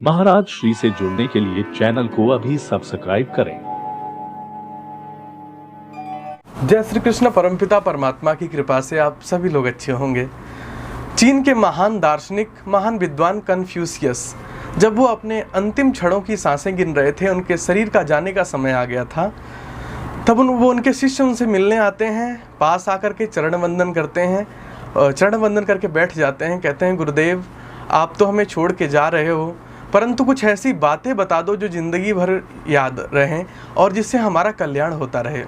महाराज श्री से जुड़ने के लिए चैनल को अभी सब्सक्राइब करें। जय श्री कृष्ण। परमपिता परमात्मा की कृपा से आप सभी लोग अच्छे होंगे। चीन के महान दार्शनिक, महान विद्वान कन्फ्यूशियस जब वो अपने अंतिम क्षणों की सांसें गिन रहे थे, उनके शरीर का जाने का समय आ गया था, तब वो उनके शिष्य उनसे मिलने आते हैं, पास आकर के चरण वंदन करते हैं, चरण वंदन करके बैठ जाते हैं। कहते हैं, गुरुदेव आप तो हमें छोड़ के जा रहे हो, परंतु कुछ ऐसी बातें बता दो जो ज़िंदगी भर याद रहें और जिससे हमारा कल्याण होता रहे।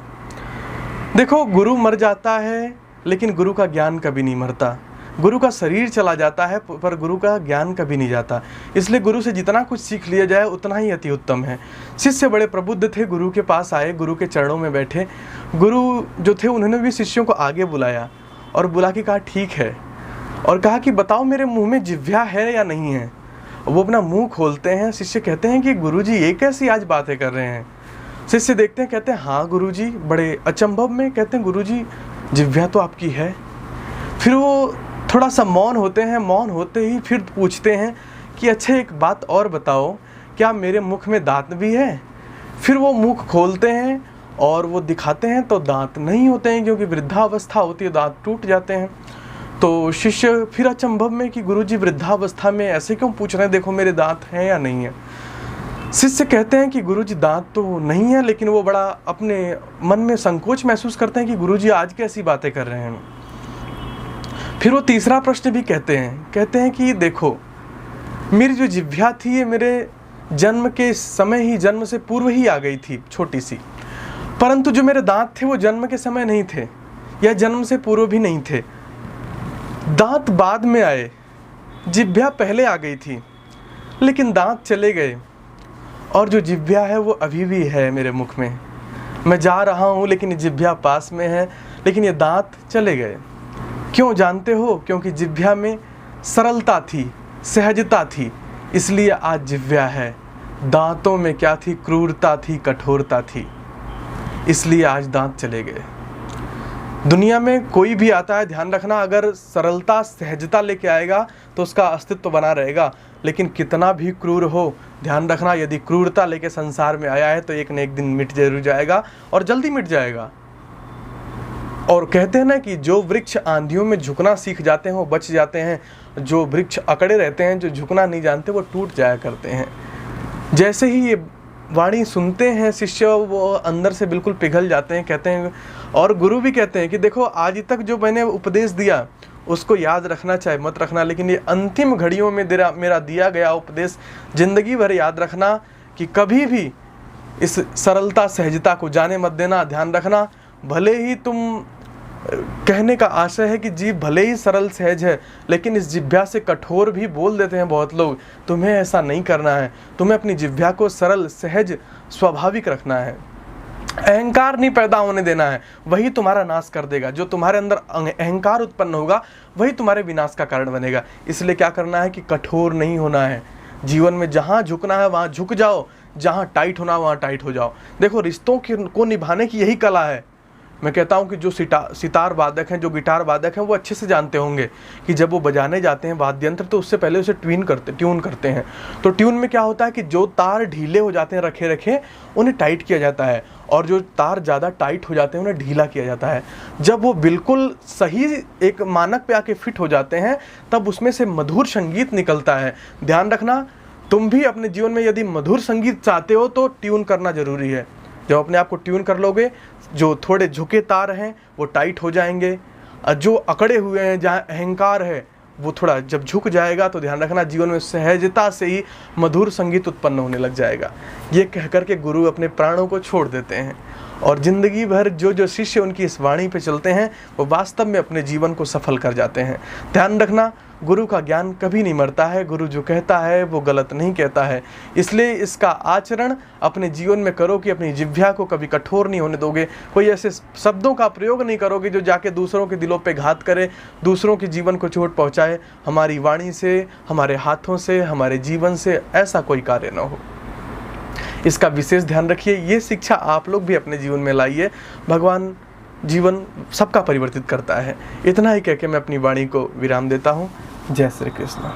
देखो, गुरु मर जाता है लेकिन गुरु का ज्ञान कभी नहीं मरता। गुरु का शरीर चला जाता है पर गुरु का ज्ञान कभी नहीं जाता। इसलिए गुरु से जितना कुछ सीख लिया जाए उतना ही अति उत्तम है। शिष्य बड़े प्रबुद्ध थे, गुरु के पास आए, गुरु के चरणों में बैठे। गुरु जो थे उन्होंने भी शिष्यों को आगे बुलाया और बुला के कहा ठीक है, और कहा कि बताओ मेरे मुँह में जिह्वा है या नहीं है। वो अपना मुंह खोलते हैं। शिष्य कहते हैं कि गुरुजी ये कैसी आज बातें कर रहे हैं। शिष्य देखते हैं, कहते हैं हाँ गुरुजी, बड़े अचंभव में कहते हैं गुरुजी जिह्वा तो आपकी है। फिर वो थोड़ा सा मौन होते हैं। मौन होते ही फिर पूछते हैं कि अच्छा एक बात और बताओ, क्या मेरे मुख में दांत भी है? फिर वो मुख खोलते हैं और वो दिखाते हैं तो दांत नहीं होते हैं, क्योंकि वृद्धावस्था होती है, दांत टूट जाते हैं। तो शिष्य फिर अचंभव में कि गुरुजी वृद्धावस्था में ऐसे क्यों पूछ रहे हैं, देखो मेरे दांत हैं या नहीं है। शिष्य कहते हैं कि गुरुजी दांत तो नहीं है, लेकिन वो बड़ा अपने मन में संकोच महसूस करते हैं कि गुरुजी आज कैसी बातें कर रहे हैं। फिर वो तीसरा प्रश्न भी कहते हैं कि देखो मेरी जो जिह्वा थी ये मेरे जन्म के समय ही, जन्म से पूर्व ही आ गई थी, छोटी सी, परंतु जो मेरे दांत थे वो जन्म के समय नहीं थे या जन्म से पूर्व भी नहीं थे। दांत बाद में आए, जिह्वा पहले आ गई थी, लेकिन दांत चले गए और जो जिह्वा है वो अभी भी है मेरे मुख में। मैं जा रहा हूँ लेकिन जिह्वा पास में है, लेकिन ये दांत चले गए। क्यों जानते हो? क्योंकि जिह्वा में सरलता थी, सहजता थी, इसलिए आज जिह्वा है। दांतों में क्या थी? क्रूरता थी, कठोरता थी, इसलिए आज दांत चले गए। दुनिया में कोई भी आता है, ध्यान रखना, अगर सरलता सहजता लेके आएगा तो उसका अस्तित्व बना रहेगा, लेकिन कितना भी क्रूर हो, ध्यान रखना, यदि क्रूरता लेके संसार में आया है तो एक न एक दिन मिट जरूर जाएगा और जल्दी मिट जाएगा। और कहते हैं ना कि जो वृक्ष आंधियों में झुकना सीख जाते हैं वो बच जाते हैं, जो वृक्ष अकड़े रहते हैं, जो झुकना नहीं जानते वो टूट जाया करते हैं। जैसे ही ये वाणी सुनते हैं शिष्य, वो अंदर से बिल्कुल पिघल जाते हैं। कहते हैं, और गुरु भी कहते हैं कि देखो आज तक जो मैंने उपदेश दिया उसको याद रखना चाहे मत रखना, लेकिन ये अंतिम घड़ियों में मेरा दिया गया उपदेश जिंदगी भर याद रखना कि कभी भी इस सरलता सहजता को जाने मत देना। ध्यान रखना, भले ही तुम कहने का आशय है कि जीव भले ही सरल सहज है, लेकिन इस जिह्वा से कठोर भी बोल देते हैं बहुत लोग। तुम्हें ऐसा नहीं करना है, तुम्हें अपनी जिह्वा को सरल सहज स्वाभाविक रखना है। अहंकार नहीं पैदा होने देना है, वही तुम्हारा नाश कर देगा। जो तुम्हारे अंदर अहंकार उत्पन्न होगा वही तुम्हारे विनाश का कारण बनेगा। इसलिए क्या करना है कि कठोर नहीं होना है। जीवन में जहाँ झुकना है वहाँ झुक जाओ, जहाँ टाइट होना वहाँ टाइट हो जाओ। देखो, रिश्तों को निभाने की यही कला है। मैं कहता हूँ कि जो सितार वादक हैं, जो गिटार वादक हैं, वो अच्छे से जानते होंगे कि जब वो बजाने जाते हैं वाद्य यंत्र तो उससे पहले उसे ट्यून करते हैं। तो ट्यून में क्या होता है कि जो तार ढीले हो जाते हैं रखे रखे, उन्हें टाइट किया जाता है, और जो तार ज़्यादा टाइट हो जाते हैं उन्हें ढीला किया जाता है। जब वो बिल्कुल सही एक मानक पे आके फिट हो जाते हैं तब उसमें से मधुर संगीत निकलता है। ध्यान रखना, तुम भी अपने जीवन में यदि मधुर संगीत चाहते हो तो ट्यून करना जरूरी है। जब अपने आप को ट्यून कर लोगे, जो थोड़े झुके तार हैं वो टाइट हो जाएंगे, जो अकड़े हुए हैं, जहाँ अहंकार है, वो थोड़ा जब झुक जाएगा तो ध्यान रखना जीवन में सहजता से ही मधुर संगीत उत्पन्न होने लग जाएगा। ये कह कर के गुरु अपने प्राणों को छोड़ देते हैं, और ज़िंदगी भर जो शिष्य उनकी इस वाणी पे चलते हैं वो वास्तव में अपने जीवन को सफल कर जाते हैं। ध्यान रखना, गुरु का ज्ञान कभी नहीं मरता है। गुरु जो कहता है वो गलत नहीं कहता है, इसलिए इसका आचरण अपने जीवन में करो कि अपनी जिह्वा को कभी कठोर नहीं होने दोगे। कोई ऐसे शब्दों का प्रयोग नहीं करोगे जो जाके दूसरों के दिलों पे घात करे, दूसरों के जीवन को चोट पहुँचाए। हमारी वाणी से, हमारे हाथों से, हमारे जीवन से ऐसा कोई कार्य न हो, इसका विशेष ध्यान रखिए। ये शिक्षा आप लोग भी अपने जीवन में लाइए। भगवान जीवन सबका परिवर्तित करता है। इतना ही कह के मैं अपनी वाणी को विराम देता हूँ। जय श्री कृष्ण।